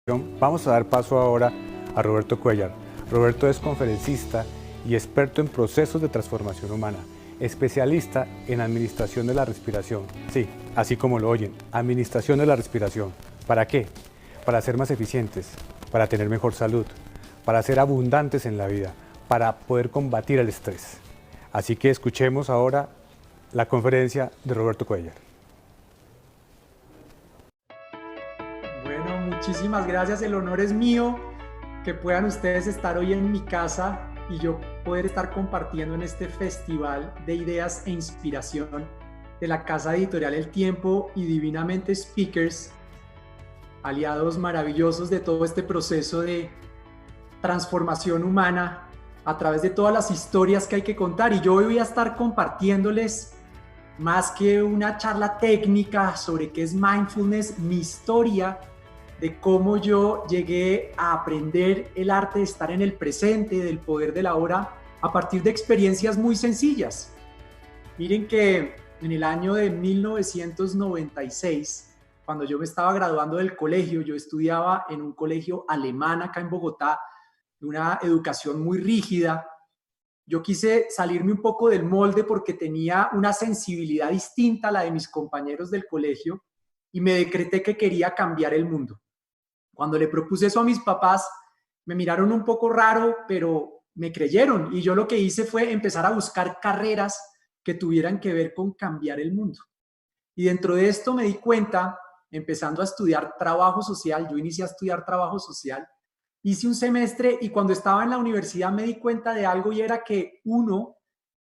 Vamos a dar paso ahora a Roberto Cuéllar. Roberto es conferencista y experto en procesos de transformación humana, especialista en administración de la respiración. Sí, así como lo oyen, administración de la respiración. ¿Para qué? Para ser más eficientes, para tener mejor salud, para ser abundantes en la vida, para poder combatir el estrés. Así que escuchemos ahora la conferencia de Roberto Cuéllar. Bueno, muchísimas gracias. El honor es mío que puedan ustedes estar hoy en mi casa y yo poder estar compartiendo en este festival de ideas e inspiración de la Casa Editorial El Tiempo y Divinamente Speakers, aliados maravillosos de todo este proceso de transformación humana a través de todas las historias que hay que contar. Y yo hoy voy a estar compartiéndoles, más que una charla técnica sobre qué es mindfulness, mi historia de cómo yo llegué a aprender el arte de estar en el presente, del poder de la hora, a partir de experiencias muy sencillas. Miren que en el año de 1996, cuando yo me estaba graduando del colegio, yo estudiaba en un colegio alemán acá en Bogotá, de una educación muy rígida. Yo quise salirme un poco del molde porque tenía una sensibilidad distinta a la de mis compañeros del colegio y me decreté que quería cambiar el mundo. Cuando le propuse eso a mis papás, me miraron un poco raro, pero me creyeron y yo lo que hice fue empezar a buscar carreras que tuvieran que ver con cambiar el mundo. Y dentro de esto me di cuenta, empezando a estudiar trabajo social, yo inicié a estudiar trabajo social, hice un semestre y cuando estaba en la universidad me di cuenta de algo y era que uno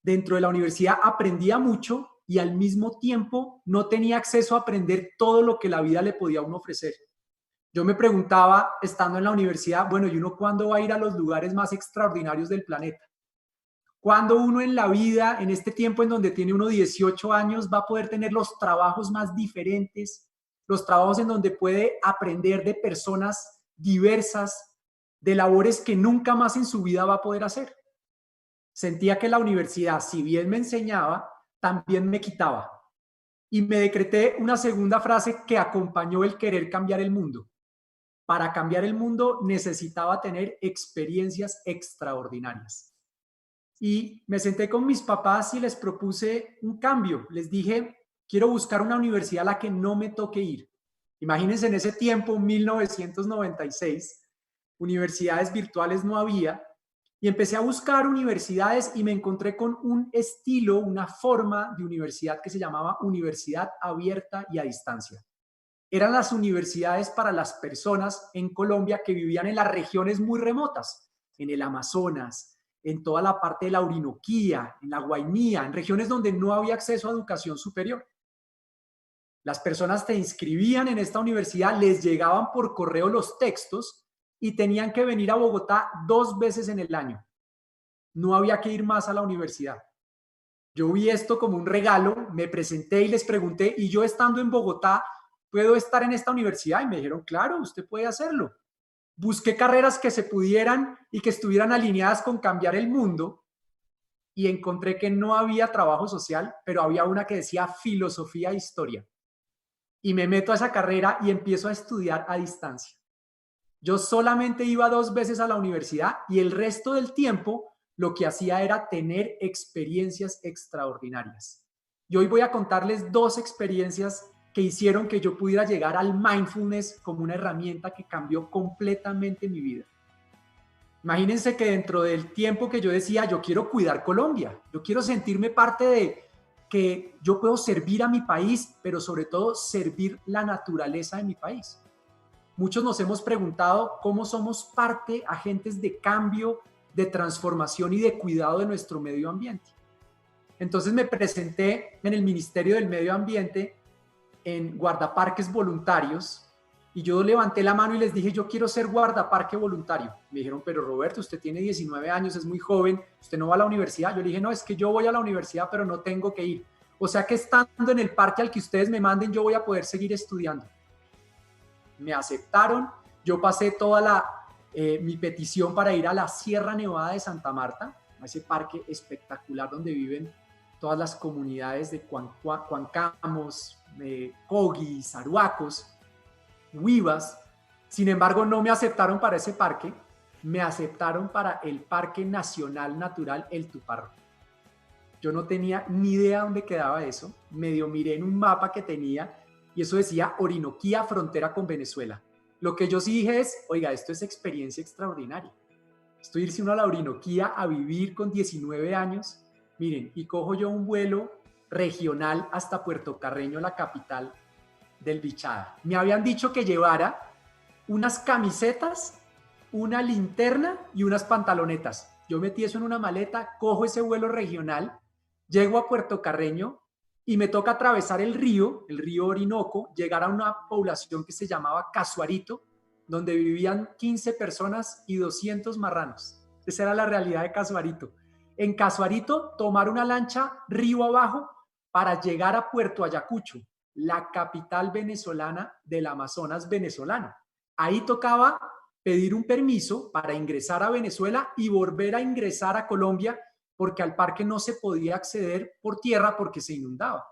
dentro de la universidad aprendía mucho y al mismo tiempo no tenía acceso a aprender todo lo que la vida le podía a uno ofrecer. Yo me preguntaba, estando en la universidad, bueno, ¿y uno cuándo va a ir a los lugares más extraordinarios del planeta? ¿Cuándo uno en la vida, en este tiempo en donde tiene uno 18 años, va a poder tener los trabajos más diferentes, los trabajos en donde puede aprender de personas diversas, de labores que nunca más en su vida va a poder hacer? Sentía que la universidad, si bien me enseñaba, también me quitaba. Y me decreté una segunda frase que acompañó el querer cambiar el mundo. Para cambiar el mundo necesitaba tener experiencias extraordinarias. Y me senté con mis papás y les propuse un cambio. Les dije, quiero buscar una universidad a la que no me toque ir. Imagínense, en ese tiempo, 1996, universidades virtuales no había. Y empecé a buscar universidades y me encontré con un estilo, una forma de universidad que se llamaba universidad abierta y a distancia. Eran las universidades para las personas en Colombia que vivían en las regiones muy remotas, en el Amazonas, en toda la parte de la Orinoquía, en la Guainía, en regiones donde no había acceso a educación superior. Las personas se inscribían en esta universidad, les llegaban por correo los textos y tenían que venir a Bogotá 2 veces en el año. No había que ir más a la universidad. Yo vi esto como un regalo, me presenté y les pregunté, ¿y yo estando en Bogotá puedo estar en esta universidad? Y me dijeron, claro, usted puede hacerlo. Busqué carreras que se pudieran y que estuvieran alineadas con cambiar el mundo y encontré que no había trabajo social, pero había una que decía filosofía e historia. Y me meto a esa carrera y empiezo a estudiar a distancia. Yo solamente iba 2 veces a la universidad y el resto del tiempo lo que hacía era tener experiencias extraordinarias. Y hoy voy a contarles 2 experiencias que hicieron que yo pudiera llegar al mindfulness como una herramienta que cambió completamente mi vida. Imagínense que dentro del tiempo que yo decía, yo quiero cuidar Colombia, yo quiero sentirme parte de que yo puedo servir a mi país, pero sobre todo servir la naturaleza de mi país. Muchos nos hemos preguntado cómo somos parte, agentes de cambio, de transformación y de cuidado de nuestro medio ambiente. Entonces me presenté en el Ministerio del Medio Ambiente en guardaparques voluntarios y yo levanté la mano y les dije, yo quiero ser guardaparque voluntario. Me dijeron, pero Roberto, usted tiene 19 años, es muy joven, usted no va a la universidad. Yo le dije, no, es que yo voy a la universidad, pero no tengo que ir. O sea que estando en el parque al que ustedes me manden, yo voy a poder seguir estudiando. Me aceptaron, yo pasé mi petición para ir a la Sierra Nevada de Santa Marta, a ese parque espectacular donde viven todas las comunidades de Cuancamos, Cogis, Aruacos, Huivas. Sin embargo, no me aceptaron para ese parque, me aceptaron para el Parque Nacional Natural El Tuparro. Yo no tenía ni idea dónde quedaba eso, medio miré en un mapa que tenía y eso decía Orinoquía, frontera con Venezuela. Lo que yo sí dije es, oiga, esto es experiencia extraordinaria. Estoy irse uno a la Orinoquía a vivir con 19 años, miren, y cojo yo un vuelo regional hasta Puerto Carreño, la capital del Bichada. Me habían dicho que llevara unas camisetas, una linterna y unas pantalonetas. Yo metí eso en una maleta, cojo ese vuelo regional, llego a Puerto Carreño y me toca atravesar el río Orinoco, llegar a una población que se llamaba Casuarito, donde vivían 15 personas y 200 marranos. Esa era la realidad de Casuarito. En Casuarito, tomar una lancha río abajo para llegar a Puerto Ayacucho, la capital venezolana del Amazonas venezolano. Ahí tocaba pedir un permiso para ingresar a Venezuela y volver a ingresar a Colombia, porque al parque no se podía acceder por tierra porque se inundaba.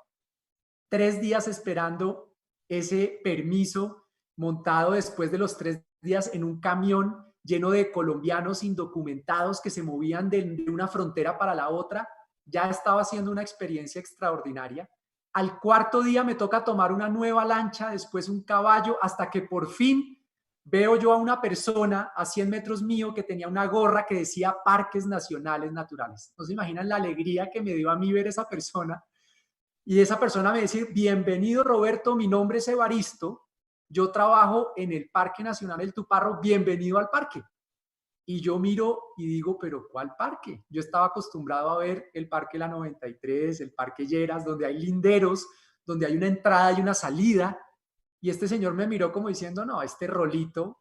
3 días esperando ese permiso, montado después de los 3 días en un camión lleno de colombianos indocumentados que se movían de una frontera para la otra. Ya estaba siendo una experiencia extraordinaria. Al 4.º día me toca tomar una nueva lancha, después un caballo, hasta que por fin veo yo a una persona a 100 metros mío que tenía una gorra que decía Parques Nacionales Naturales. No se imaginan la alegría que me dio a mí ver esa persona. Y esa persona me dice, bienvenido Roberto, mi nombre es Evaristo, yo trabajo en el Parque Nacional El Tuparro, bienvenido al parque. Y yo miro y digo, pero ¿cuál parque? Yo estaba acostumbrado a ver el Parque La 93, el Parque Lleras, donde hay linderos, donde hay una entrada y una salida. Y este señor me miró como diciendo, no, este rolito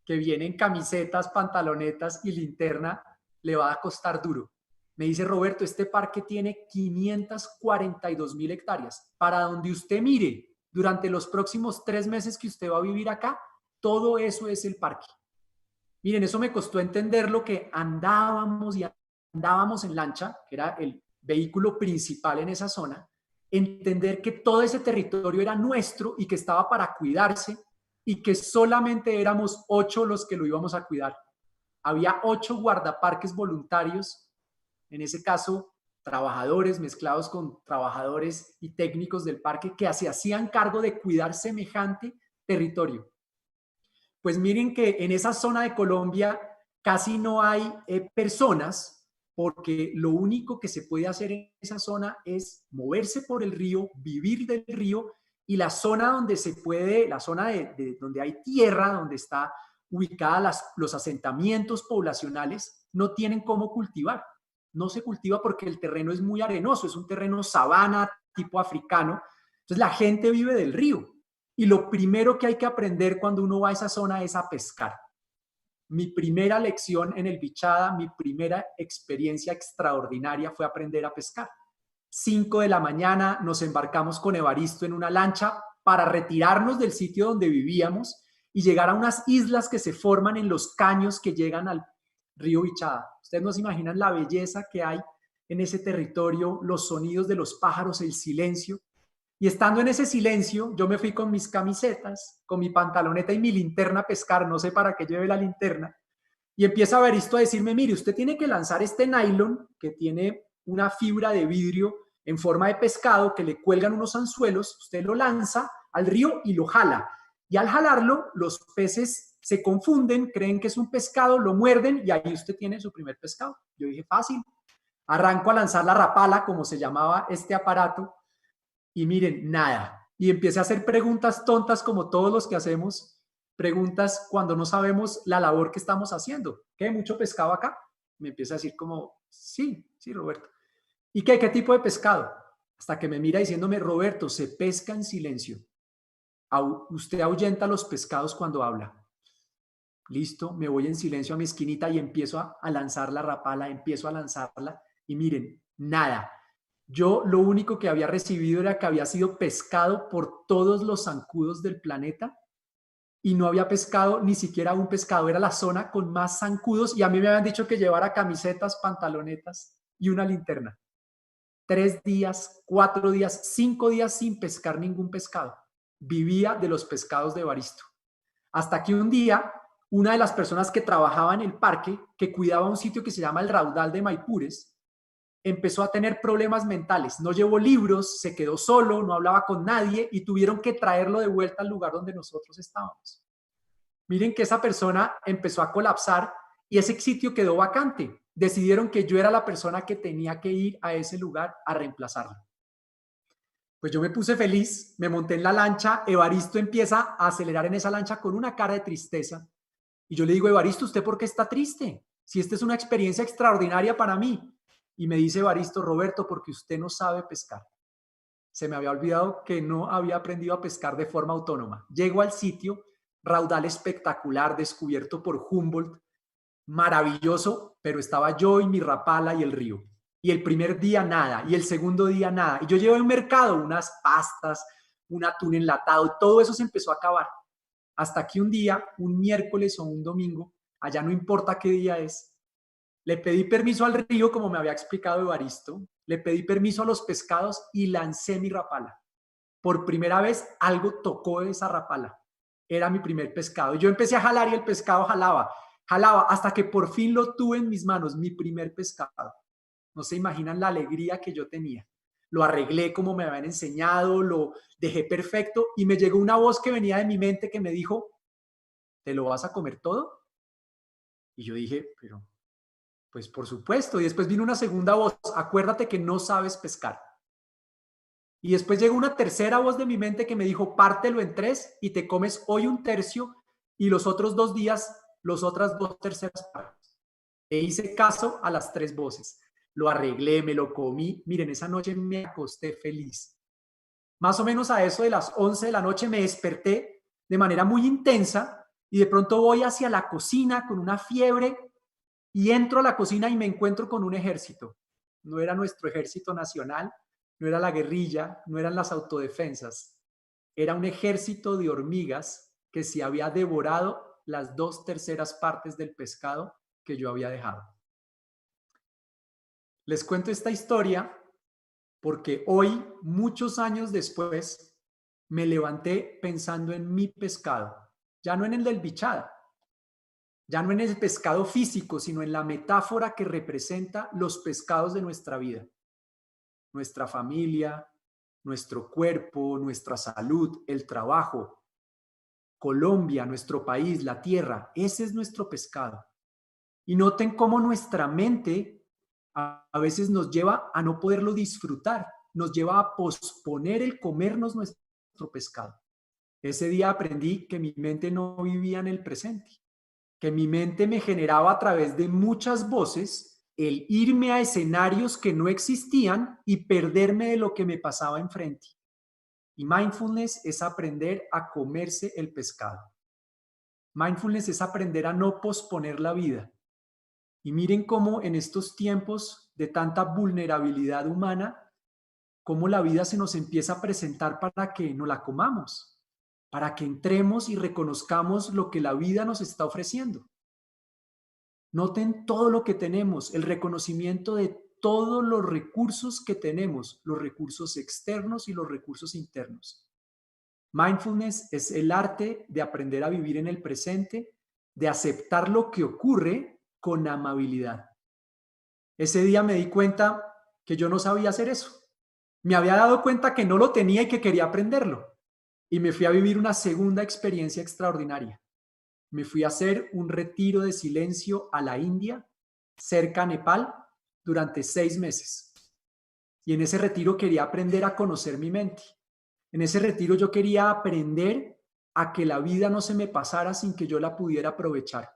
que viene en camisetas, pantalonetas y linterna le va a costar duro. Me dice, Roberto, este parque tiene 542.000 hectáreas. Para donde usted mire, durante los próximos 3 meses que usted va a vivir acá, todo eso es el parque. Miren, eso me costó entender lo que andábamos en lancha, que era el vehículo principal en esa zona, entender que todo ese territorio era nuestro y que estaba para cuidarse y que solamente éramos 8 los que lo íbamos a cuidar. Había 8 guardaparques voluntarios, en ese caso trabajadores mezclados con trabajadores y técnicos del parque que se hacían cargo de cuidar semejante territorio. Pues miren que en esa zona de Colombia casi no hay personas, porque lo único que se puede hacer en esa zona es moverse por el río, vivir del río, y la zona donde se puede, la zona donde hay tierra, donde está ubicada los asentamientos poblacionales, no tienen cómo cultivar. No se cultiva porque el terreno es muy arenoso, es un terreno sabana tipo africano. Entonces la gente vive del río. Y lo primero que hay que aprender cuando uno va a esa zona es a pescar. Mi primera lección en el Bichada, mi primera experiencia extraordinaria fue aprender a pescar. 5 de la mañana nos embarcamos con Evaristo en una lancha para retirarnos del sitio donde vivíamos y llegar a unas islas que se forman en los caños que llegan al río Bichada. Ustedes no se imaginan la belleza que hay en ese territorio, los sonidos de los pájaros, el silencio. Y estando en ese silencio, yo me fui con mis camisetas, con mi pantaloneta y mi linterna a pescar, no sé para qué lleve la linterna, y empieza Evaristo a decirme, mire, usted tiene que lanzar este nylon que tiene una fibra de vidrio en forma de pescado que le cuelgan unos anzuelos, usted lo lanza al río y lo jala. Y al jalarlo, los peces se confunden, creen que es un pescado, lo muerden y ahí usted tiene su primer pescado. Yo dije, fácil. Arranco a lanzar la rapala, como se llamaba este aparato, y miren, nada. Y empecé a hacer preguntas tontas como todos los que hacemos, preguntas cuando no sabemos la labor que estamos haciendo. ¿Qué? ¿Mucho pescado acá? Me empieza a decir como, sí, Roberto. ¿Y qué tipo de pescado? Hasta que me mira diciéndome, Roberto, se pesca en silencio. Usted ahuyenta los pescados cuando habla. Listo, me voy en silencio a mi esquinita y empiezo a lanzar la rapala, empiezo a lanzarla y miren, nada. Yo lo único que había recibido era que había sido pescado por todos los zancudos del planeta y no había pescado ni siquiera un pescado. Era la zona con más zancudos y a mí me habían dicho que llevara camisetas, pantalonetas y una linterna. 3 días, 4 días, 5 días sin pescar ningún pescado. Vivía de los pescados de Evaristo. Hasta que un día, una de las personas que trabajaba en el parque, que cuidaba un sitio que se llama el Raudal de Maipures, empezó a tener problemas mentales. No llevó libros, se quedó solo, no hablaba con nadie y tuvieron que traerlo de vuelta al lugar donde nosotros estábamos. Miren que esa persona empezó a colapsar y ese sitio quedó vacante. Decidieron que yo era la persona que tenía que ir a ese lugar a reemplazarlo. Pues yo me puse feliz, me monté en la lancha, Evaristo empieza a acelerar en esa lancha con una cara de tristeza. Y yo le digo, Evaristo, ¿usted por qué está triste? Si esta es una experiencia extraordinaria para mí. Y me dice Evaristo, Roberto, porque usted no sabe pescar. Se me había olvidado que no había aprendido a pescar de forma autónoma. Llego al sitio, raudal espectacular, descubierto por Humboldt, maravilloso, pero estaba yo y mi rapala y el río. Y el primer día nada, y el segundo día nada. Y yo llevo al mercado unas pastas, un atún enlatado, todo eso se empezó a acabar. Hasta que un día, un miércoles o un domingo, allá no importa qué día es, le pedí permiso al río, como me había explicado Evaristo, le pedí permiso a los pescados y lancé mi rapala. Por primera vez algo tocó esa rapala. Era mi primer pescado. Yo empecé a jalar y el pescado jalaba, hasta que por fin lo tuve en mis manos, mi primer pescado. No se imaginan la alegría que yo tenía. Lo arreglé como me habían enseñado, lo dejé perfecto y me llegó una voz que venía de mi mente que me dijo, ¿te lo vas a comer todo? Y yo dije, pero pues por supuesto. Y después vino una segunda voz, acuérdate que no sabes pescar. Y después llegó una tercera voz de mi mente que me dijo, pártelo en 3 y te comes hoy un tercio y los otros 2 días, los otras 2 terceras partes. E hice caso a las 3 voces. Lo arreglé, me lo comí. Miren, esa noche me acosté feliz. Más o menos a eso de las 11 de la noche me desperté de manera muy intensa y de pronto voy hacia la cocina con una fiebre y entro a la cocina y me encuentro con un ejército. No era nuestro ejército nacional, no era la guerrilla, no eran las autodefensas. Era un ejército de hormigas que se había devorado las 2 terceras partes del pescado que yo había dejado. Les cuento esta historia porque hoy, muchos años después, me levanté pensando en mi pescado, ya no en el del bichada, ya no en el pescado físico, sino en la metáfora que representa los pescados de nuestra vida, nuestra familia, nuestro cuerpo, nuestra salud, el trabajo, Colombia, nuestro país, la tierra. Ese es nuestro pescado. Y noten cómo nuestra mente a veces nos lleva a no poderlo disfrutar, nos lleva a posponer el comernos nuestro pescado. Ese día aprendí que mi mente no vivía en el presente, que mi mente me generaba a través de muchas voces el irme a escenarios que no existían y perderme de lo que me pasaba enfrente. Y mindfulness es aprender a comerse el pescado. Mindfulness es aprender a no posponer la vida. Y miren cómo en estos tiempos de tanta vulnerabilidad humana, cómo la vida se nos empieza a presentar para que nos la comamos, para que entremos y reconozcamos lo que la vida nos está ofreciendo. Noten todo lo que tenemos, el reconocimiento de todos los recursos que tenemos, los recursos externos y los recursos internos. Mindfulness es el arte de aprender a vivir en el presente, de aceptar lo que ocurre con amabilidad. Ese día me di cuenta que yo no sabía hacer eso. Me había dado cuenta que no lo tenía y que quería aprenderlo. Y me fui a vivir una segunda experiencia extraordinaria. Me fui a hacer un retiro de silencio a la India, cerca a Nepal, durante 6 meses. Y en ese retiro quería aprender a conocer mi mente. En ese retiro yo quería aprender a que la vida no se me pasara sin que yo la pudiera aprovechar.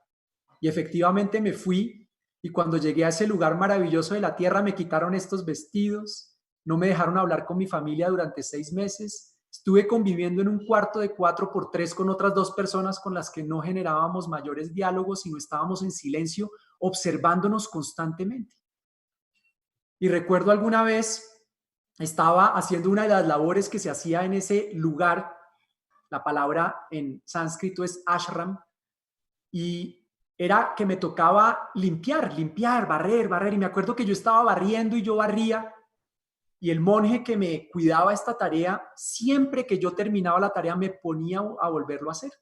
Y efectivamente me fui y cuando llegué a ese lugar maravilloso de la tierra me quitaron estos vestidos, no me dejaron hablar con mi familia durante 6 meses. Estuve conviviendo en un cuarto de 4x3 con otras 2 personas con las que no generábamos mayores diálogos, sino estábamos en silencio observándonos constantemente. Y recuerdo alguna vez estaba haciendo una de las labores que se hacía en ese lugar, la palabra en sánscrito es ashram, y era que me tocaba limpiar, barrer, y me acuerdo que yo estaba barriendo y yo barría, y el monje que me cuidaba esta tarea, siempre que yo terminaba la tarea me ponía a volverlo a hacer.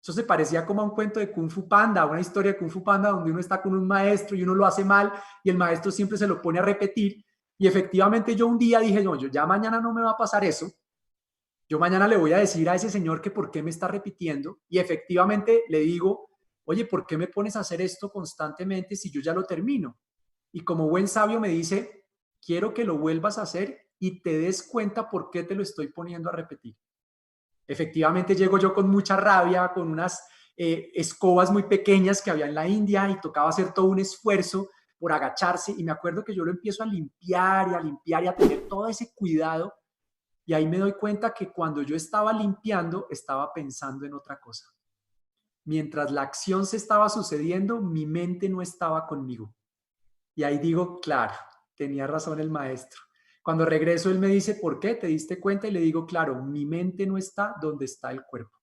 Eso se parecía como a un cuento de Kung Fu Panda, una historia de Kung Fu Panda donde uno está con un maestro y uno lo hace mal y el maestro siempre se lo pone a repetir. Y efectivamente yo un día dije, no, yo ya mañana no me va a pasar eso. Yo mañana le voy a decir a ese señor que por qué me está repitiendo y efectivamente le digo, oye, ¿por qué me pones a hacer esto constantemente si yo ya lo termino? Y como buen sabio me dice, quiero que lo vuelvas a hacer y te des cuenta por qué te lo estoy poniendo a repetir. Efectivamente llego yo con mucha rabia, con unas escobas muy pequeñas que había en la India y tocaba hacer todo un esfuerzo por agacharse y me acuerdo que yo lo empiezo a limpiar y a limpiar y a tener todo ese cuidado y ahí me doy cuenta que cuando yo estaba limpiando estaba pensando en otra cosa. Mientras la acción se estaba sucediendo, mi mente no estaba conmigo. Y ahí digo, claro, tenía razón el maestro. Cuando regreso, él me dice, ¿por qué? ¿Te diste cuenta? Y le digo, claro, mi mente no está donde está el cuerpo.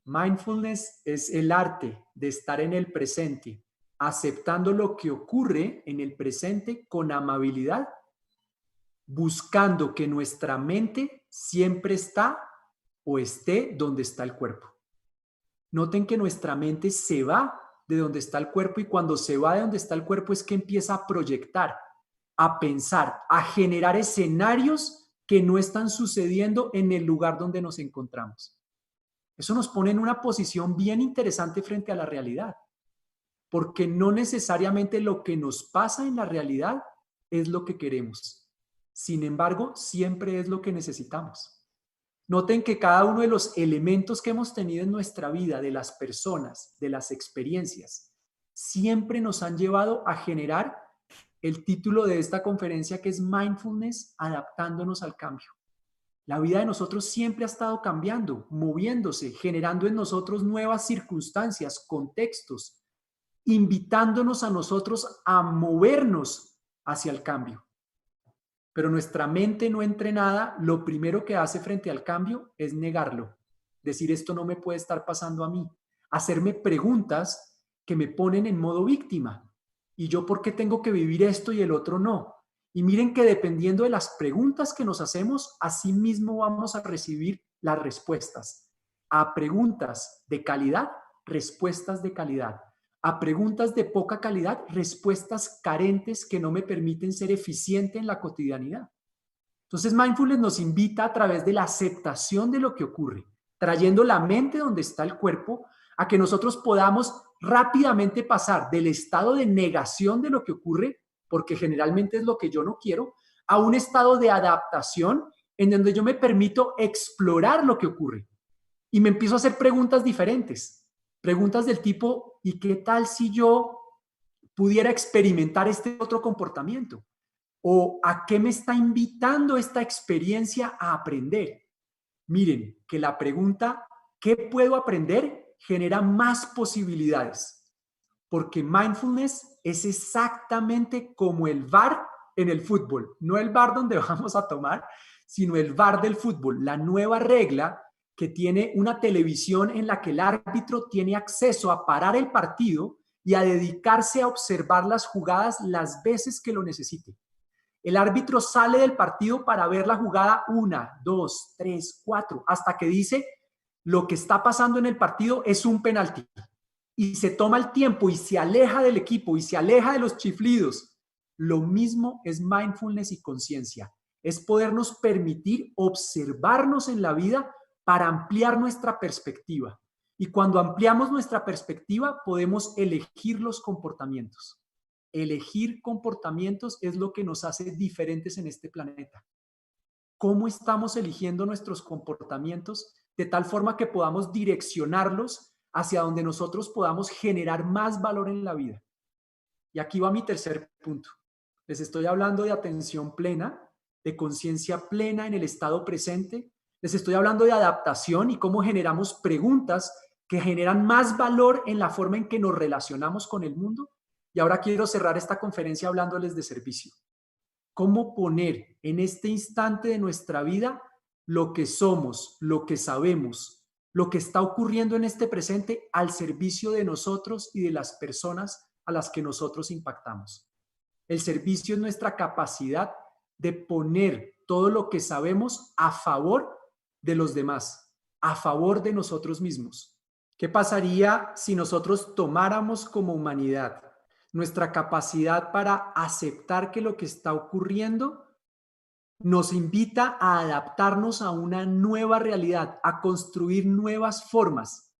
Mindfulness es el arte de estar en el presente, aceptando lo que ocurre en el presente con amabilidad, buscando que nuestra mente siempre está o esté donde está el cuerpo. Noten que nuestra mente se va de donde está el cuerpo y cuando se va de donde está el cuerpo es que empieza a proyectar, a pensar, a generar escenarios que no están sucediendo en el lugar donde nos encontramos. Eso nos pone en una posición bien interesante frente a la realidad, porque no necesariamente lo que nos pasa en la realidad es lo que queremos. Sin embargo, siempre es lo que necesitamos. Noten que cada uno de los elementos que hemos tenido en nuestra vida, de las personas, de las experiencias, siempre nos han llevado a generar el título de esta conferencia que es Mindfulness, adaptándonos al cambio. La vida de nosotros siempre ha estado cambiando, moviéndose, generando en nosotros nuevas circunstancias, contextos, invitándonos a nosotros a movernos hacia el cambio. Pero nuestra mente no entrenada, lo primero que hace frente al cambio es negarlo. Decir, esto no me puede estar pasando a mí. Hacerme preguntas que me ponen en modo víctima. ¿Y yo por qué tengo que vivir esto y el otro no? Y miren que dependiendo de las preguntas que nos hacemos, así mismo vamos a recibir las respuestas. A preguntas de calidad, respuestas de calidad. A preguntas de poca calidad, respuestas carentes que no me permiten ser eficiente en la cotidianidad. Entonces, mindfulness nos invita a través de la aceptación de lo que ocurre, trayendo la mente donde está el cuerpo, a que nosotros podamos rápidamente pasar del estado de negación de lo que ocurre, porque generalmente es lo que yo no quiero, a un estado de adaptación en donde yo me permito explorar lo que ocurre y me empiezo a hacer preguntas diferentes. Preguntas del tipo, ¿y qué tal si yo pudiera experimentar este otro comportamiento? ¿O a qué me está invitando esta experiencia a aprender? Miren, que la pregunta, ¿qué puedo aprender? Genera más posibilidades. Porque mindfulness es exactamente como el VAR en el fútbol. No el VAR donde vamos a tomar, sino el VAR del fútbol. La nueva regla que tiene una televisión en la que el árbitro tiene acceso a parar el partido y a dedicarse a observar las jugadas las veces que lo necesite. El árbitro sale del partido para ver la jugada 1, 2, 3, 4, hasta que dice lo que está pasando en el partido es un penalti. Y se toma el tiempo y se aleja del equipo y se aleja de los chiflidos. Lo mismo es mindfulness y conciencia. Es podernos permitir observarnos en la vida para ampliar nuestra perspectiva. Y cuando ampliamos nuestra perspectiva, podemos elegir los comportamientos. Elegir comportamientos es lo que nos hace diferentes en este planeta. ¿Cómo estamos eligiendo nuestros comportamientos de tal forma que podamos direccionarlos hacia donde nosotros podamos generar más valor en la vida? Y aquí va mi tercer punto. Les estoy hablando de atención plena, de conciencia plena en el estado presente. Les estoy hablando de adaptación y cómo generamos preguntas que generan más valor en la forma en que nos relacionamos con el mundo. Y ahora quiero cerrar esta conferencia hablándoles de servicio. ¿Cómo poner en este instante de nuestra vida lo que somos, lo que sabemos, lo que está ocurriendo en este presente al servicio de nosotros y de las personas a las que nosotros impactamos? El servicio es nuestra capacidad de poner todo lo que sabemos a favor de los demás, a favor de nosotros mismos. ¿Qué pasaría si nosotros tomáramos como humanidad nuestra capacidad para aceptar que lo que está ocurriendo nos invita a adaptarnos a una nueva realidad, a construir nuevas formas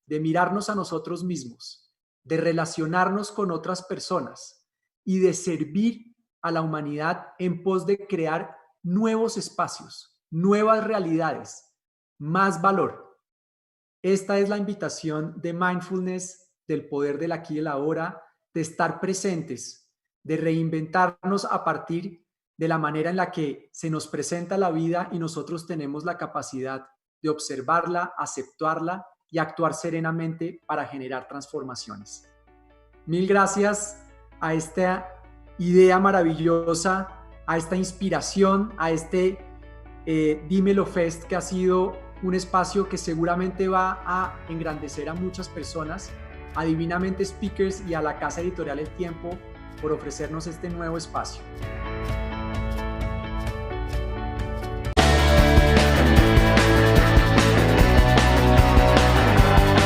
de mirarnos a nosotros mismos, de relacionarnos con otras personas y de servir a la humanidad en pos de crear nuevos espacios, nuevas realidades, más valor? Esta es la invitación de mindfulness, del poder del aquí y el ahora, de estar presentes, de reinventarnos a partir de la manera en la que se nos presenta la vida y nosotros tenemos la capacidad de observarla, aceptarla y actuar serenamente para generar transformaciones. Mil gracias a esta idea maravillosa, a esta inspiración, a este Dímelo Fest, que ha sido un espacio que seguramente va a engrandecer a muchas personas, a Divinamente Speakers y a la Casa Editorial El Tiempo por ofrecernos este nuevo espacio.